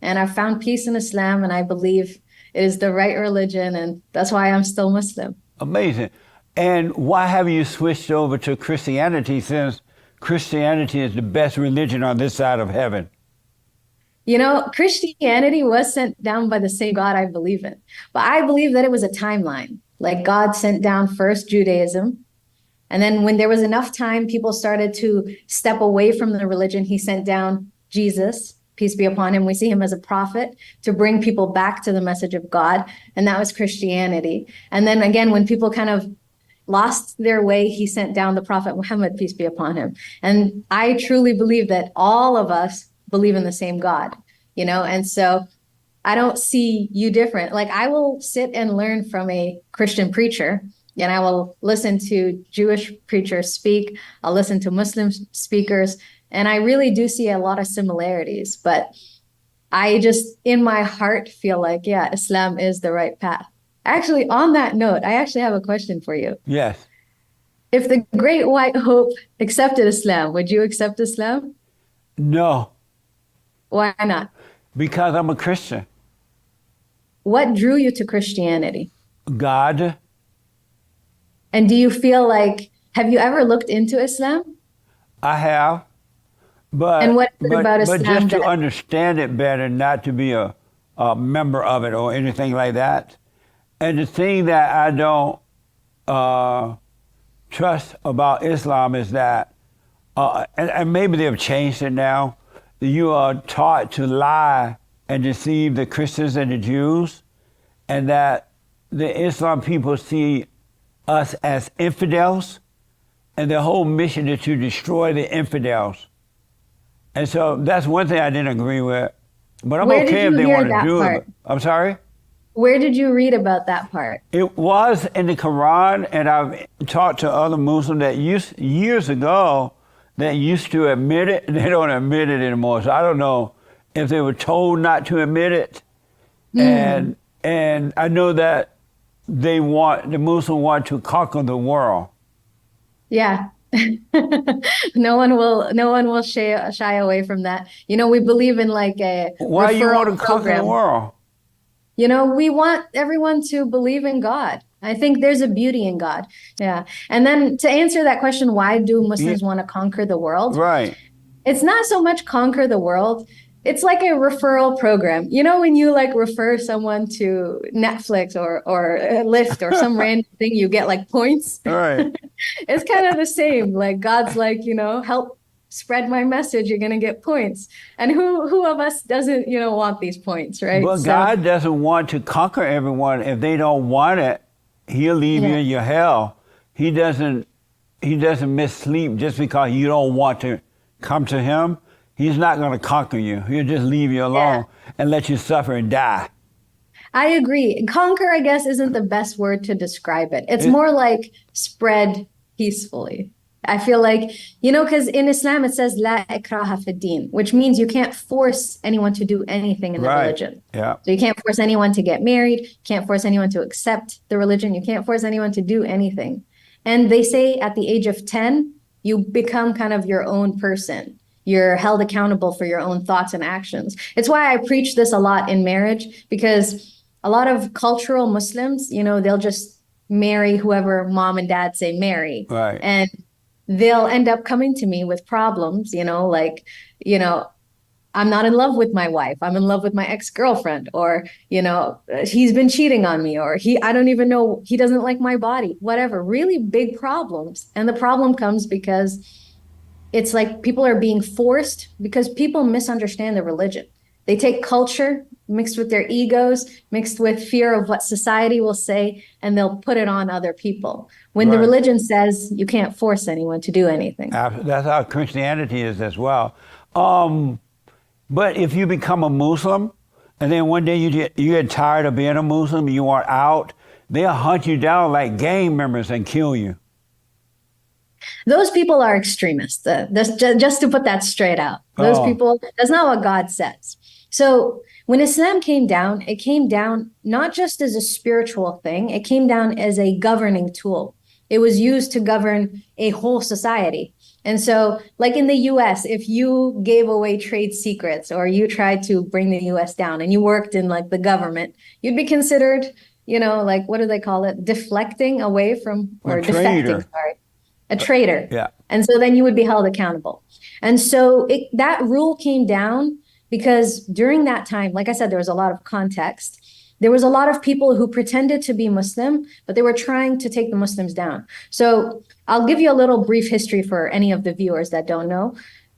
And I've found peace in Islam, and I believe it is the right religion, and that's why I'm still Muslim. Amazing. And why have you switched over to Christianity since Christianity is the best religion on this side of heaven? You know, Christianity was sent down by the same God I believe in, but I believe that it was a timeline. Like God sent down first Judaism, and then when there was enough time, people started to step away from the religion. He sent down Jesus, peace be upon him. We see him as a prophet to bring people back to the message of God, and that was Christianity. And then again, when people kind of lost their way, he sent down the prophet Muhammad, peace be upon him. And I truly believe that all of us believe in the same God, and so I don't see you different. Like I will sit and learn from a Christian preacher, and I will listen to Jewish preachers speak. I'll listen to Muslim speakers, and I really do see a lot of similarities. But I just, in my heart, feel like, yeah, Islam is the right path. Actually, on that note, I actually have a question for you. Yes. If the Great White Hope accepted Islam, would you accept Islam? No, Why not? because I'm a Christian. What drew you to Christianity? God, And do you feel like, have you ever looked into Islam? I have, And but what is it about but Islam just to that, understand it better, not to be a member of it or anything like that. And the thing that I don't uh, trust about Islam is that, and maybe they've changed it now, you are taught to lie and deceive the Christians and the Jews, and that the Islam people see us as infidels, and the whole mission is to destroy the infidels. And so that's one thing I didn't agree with. But I'm where did okay if you they hear want to that do it. part? I'm sorry? Where did you read about that part? It was in the Quran, and I've talked to other Muslims that years ago that used to admit it, and they don't admit it anymore. So I don't know if they were told not to admit it. Hmm. And I know that the Muslim want to conquer the world. Yeah. No one will shy away from that. We believe in like a Why you referral want to conquer the program. world? We want everyone to believe in God. I think there's a beauty in God. Yeah. And then to answer that question, why do Yeah, Muslims want to conquer the world? right. It's not so much conquer the world. It's like a referral program. When you like refer someone to Netflix or Lyft or some random thing, you get like points. Right. It's kind of the same. Like God's like, help spread my message, you're gonna get points. And who of us doesn't, want these points, right? But So God doesn't want to conquer everyone. If they don't want it, He'll leave you yeah. in your hell. He doesn't miss sleep just because you don't want to come to Him. He's not going to conquer you. He'll just leave you Yeah. alone and let you suffer and die. I agree. Conquer, I guess, isn't the best word to describe it. It's It, more like spread peacefully. I feel like, because in Islam it says la ikraha fi din, which means you can't force anyone to do anything in the right. religion. Yeah. So you can't force anyone to get married, can't force anyone to accept the religion, you can't force anyone to do anything. And they say at the age of 10, you become kind of your own person. You're held accountable for your own thoughts and actions. It's why I preach this a lot in marriage, because a lot of cultural Muslims, they'll just marry whoever mom and dad say marry. Right. And they'll end up coming to me with problems, like, you know, I'm not in love with my wife. I'm in love with my ex-girlfriend, or, he's been cheating on me, or I don't even know, he doesn't like my body, whatever, really big problems. And the problem comes because it's like people are being forced because people misunderstand the religion. They take culture mixed with their egos, mixed with fear of what society will say, and they'll put it on other people. When the Right. religion says you can't force anyone to do anything. That's how Christianity is as well. Um, but if you become a Muslim, and then one day you get tired of being a Muslim, you want out, they'll hunt you down like gang members and kill you. Those people are extremists. Just to put that straight out. Those Oh, people, that's not what God says. So when Islam came down, it came down not just as a spiritual thing, it came down as a governing tool. It was used to govern a whole society. And so, like in the US, if you gave away trade secrets or you tried to bring the US down and you worked in like the government, you'd be considered, like what do they call it? Deflecting away from, A or defecting, traitor. sorry, a traitor. Yeah. And so then you would be held accountable. And so that rule came down because during that time, like I said, there was a lot of context. There was a lot of people who pretended to be Muslim, but they were trying to take the Muslims down. So I'll give you a little brief history for any of the viewers that don't know.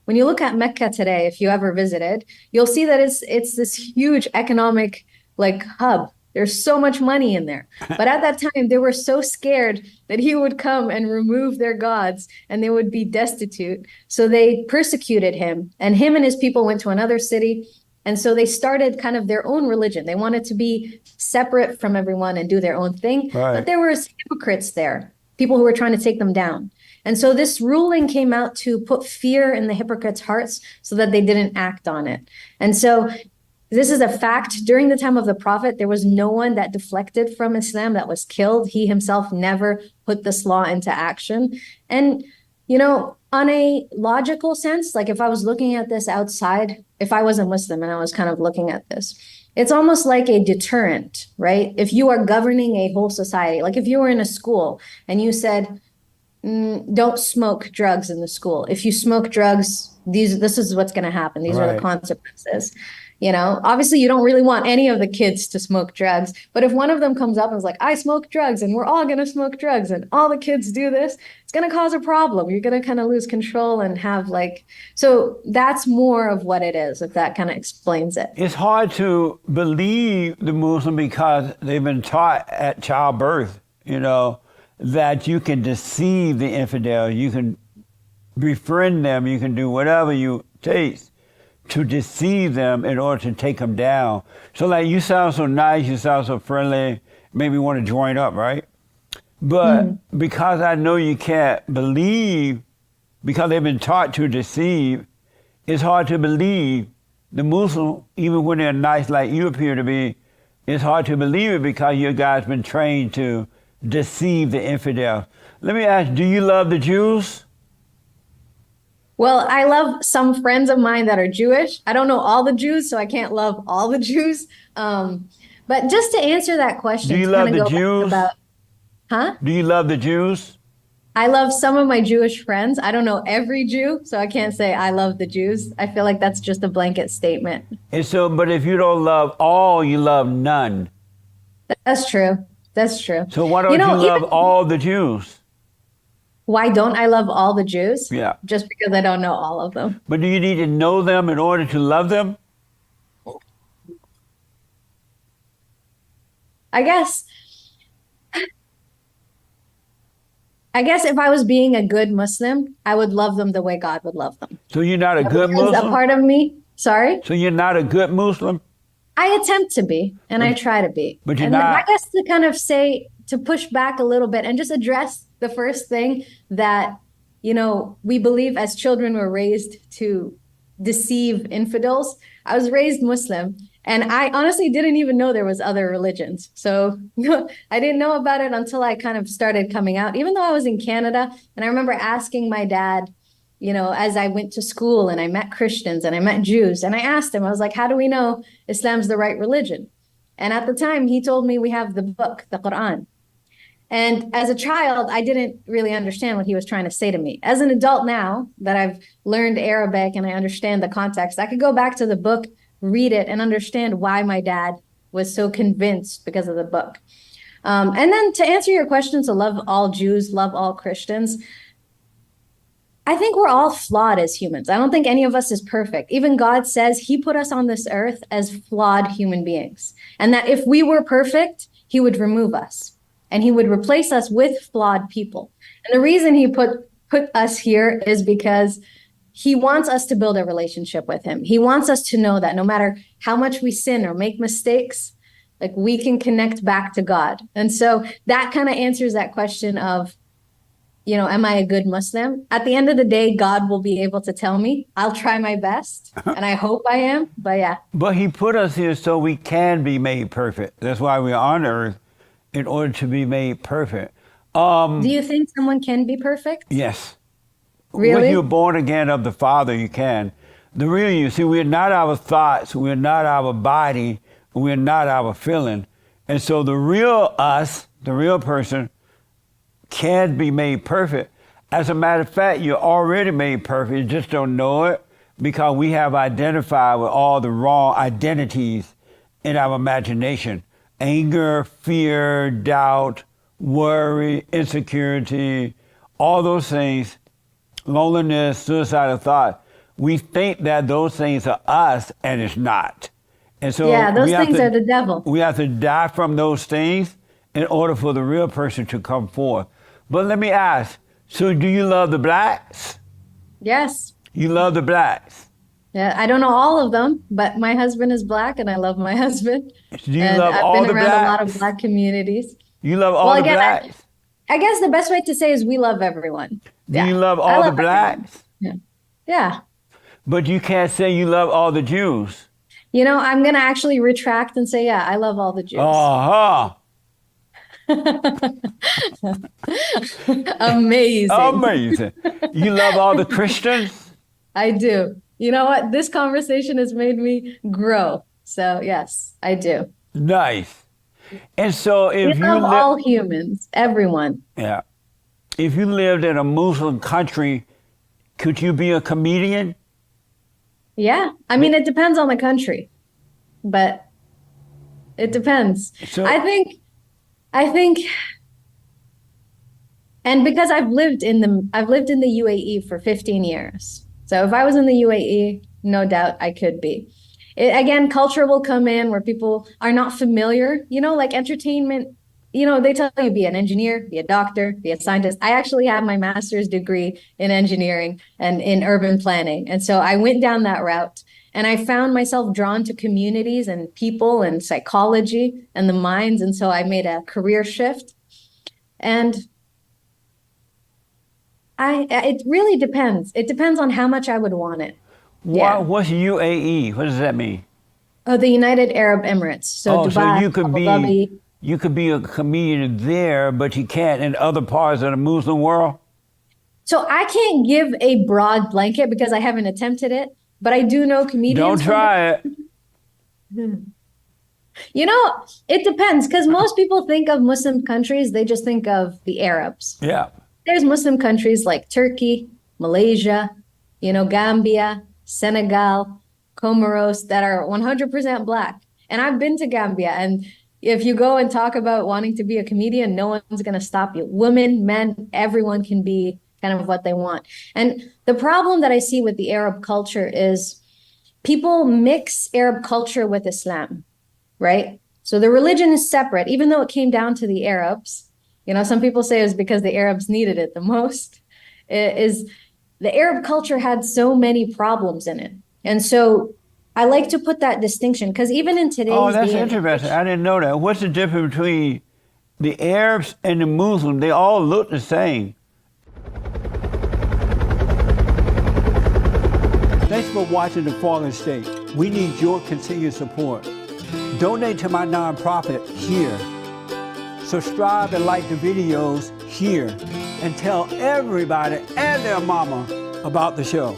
When you look at Mecca today, if you ever visited, you'll see that it's this huge economic like hub. There's so much money in there. But at that time, they were so scared that he would come and remove their gods and they would be destitute. So they persecuted him, and him and his people went to another city. And so they started kind of their own religion. They wanted to be separate from everyone and do their own thing. Right. But there was hypocrites there, people who were trying to take them down. And so this ruling came out to put fear in the hypocrites' hearts so that they didn't act on it. And so this is a fact. During the time of the Prophet, there was no one that deflected from Islam that was killed. He himself never put this law into action. And, on a logical sense, like if I was looking at this outside, if I was a Muslim and I was kind of looking at this, it's almost like a deterrent, right? If you are governing a whole society, like if you were in a school and you said, don't smoke drugs in the school. If you smoke drugs, this is what's going to happen. These are the Right. consequences. Obviously you don't really want any of the kids to smoke drugs, but if one of them comes up and is like, I smoke drugs and we're all going to smoke drugs and all the kids do this, it's going to cause a problem. You're going to kind of lose control and have so that's more of what it is, if that kind of explains it. It's hard to believe the Muslim because they've been taught at childbirth, that you can deceive the infidel, you can befriend them, you can do whatever you taste to deceive them in order to take them down. So like, you sound so nice, you sound so friendly, maybe want to join up, right? But because I know you can't believe, because they've been taught to deceive, it's hard to believe the Muslim, even when they're nice like you appear to be, it's hard to believe it because your guy's been trained to deceive the infidel. Let me ask, do you love the Jews? Well, I love some friends of mine that are Jewish. I don't know all the Jews, so I can't love all the Jews. But just to answer that question, Do you to love kind the of go Jews? back about, Do you love the Jews? I love some of my Jewish friends. I don't know every Jew, so I can't say I love the Jews. I feel like that's just a blanket statement. And so, but if you don't love all, you love none. That's true. That's true. So why don't you love all the Jews? Why don't I love all the Jews? Yeah. Just because I don't know all of them. But do you need to know them in order to love them? I guess if I was being a good Muslim, I would love them the way God would love them. So you're not a good Because Muslim? a part of me, sorry? So you're not a good Muslim? I attempt to be, and I try to be. But you're and not. I guess to kind of say, to push back a little bit and just address the first thing that, we believe as children we're raised to deceive infidels. I was raised Muslim, and I honestly didn't even know there was other religions. So I didn't know about it until I kind of started coming out, even though I was in Canada. And I remember asking my dad, as I went to school and I met Christians and I met Jews, and I asked him, I was like, how do we know Islam's the right religion? And at the time, he told me we have the book, the Quran. And as a child, I didn't really understand what he was trying to say to me. As an adult now that I've learned Arabic and I understand the context, I could go back to the book, read it, and understand why my dad was so convinced because of the book. And then to answer your question, to love all Jews, love all Christians, I think we're all flawed as humans. I don't think any of us is perfect. Even God says he put us on this earth as flawed human beings, and that if we were perfect, he would remove us and he would replace us with flawed people. And the reason he put us here is because he wants us to build a relationship with him. He wants us to know that no matter how much we sin or make mistakes, like we can connect back to God. And so that kind of answers that question of, am I a good Muslim? At the end of the day, God will be able to tell me. I'll try my best, and I hope I am, but yeah. But he put us here so we can be made perfect. That's why we're on earth, in order to be made perfect. Do you think someone can be perfect? Yes. When you're Really? born again of the Father, you can. The real you, see, we're not our thoughts, we're not our body, we're not our feeling. And so the real us, the real person, can be made perfect. As a matter of fact, you're already made perfect, you just don't know it because we have identified with all the wrong identities in our imagination. Anger, fear, doubt, worry, insecurity, all those things, loneliness, suicidal thought. We think that those things are us and it's not. And so Yeah, those things are the devil. we have to die from those things in order for the real person to come forth. But let me ask, so do you love the blacks? Yes. You love the blacks. Yeah, I don't know all of them, but my husband is black and I love my husband. Do you And love I've all been the around a lot of blacks? black communities. You love Well, all the again, blacks? I guess the best way to say is we love everyone. Do Yeah, you love I all the love everyone. blacks? Yeah. Yeah. But you can't say you love all the Jews. I'm going to actually retract and say, yeah, I love all the Jews. Uh-huh. Amazing. Amazing. You love all the Christians? I do. You know what? This conversation has made me grow. So, yes, I do. Nice. And so We if you love live, all humans, everyone. yeah, if you lived in a Muslim country, could you be a comedian? Yeah. I mean, it depends on the country, but it depends. So, I think, and because I've lived in the UAE for 15 years. So if I was in the UAE, no doubt I could be. Again, culture will come in where people are not familiar, like entertainment. They tell you be an engineer, be a doctor, be a scientist. I actually have my master's degree in engineering and in urban planning. And so I went down that route and I found myself drawn to communities and people and psychology and the minds. And so I made a career shift. And it really depends. It depends on how much I would want it. Yeah. what's UAE? What does that mean? Oh, the United Arab Emirates. So Oh, so Dubai, Abu Dhabi. you could be a comedian there, but you can't in other parts of the Muslim world? So I can't give a broad blanket because I haven't attempted it, but I do know comedians. Don't try it. It depends because most people think of Muslim countries, they just think of the Arabs. Yeah. There's Muslim countries like Turkey, Malaysia, Gambia, Senegal, Comoros that are 100% Black. And I've been to Gambia. And if you go and talk about wanting to be a comedian, no one's going to stop you. Women, men, everyone can be kind of what they want. And the problem that I see with the Arab culture is people mix Arab culture with Islam, right? So the religion is separate, even though it came down to the Arabs. Some people say it was because the Arabs needed it the most. It is the Arab culture had so many problems in it. And so I like to put that distinction because even in today's Oh, that's day and interesting. I didn't know that. What's the difference between the Arabs and the Muslims? They all look the same. Thanks for watching The Fallen State. We need your continued support. Donate to my nonprofit here. Subscribe and like the videos here. And tell everybody and their mama about the show.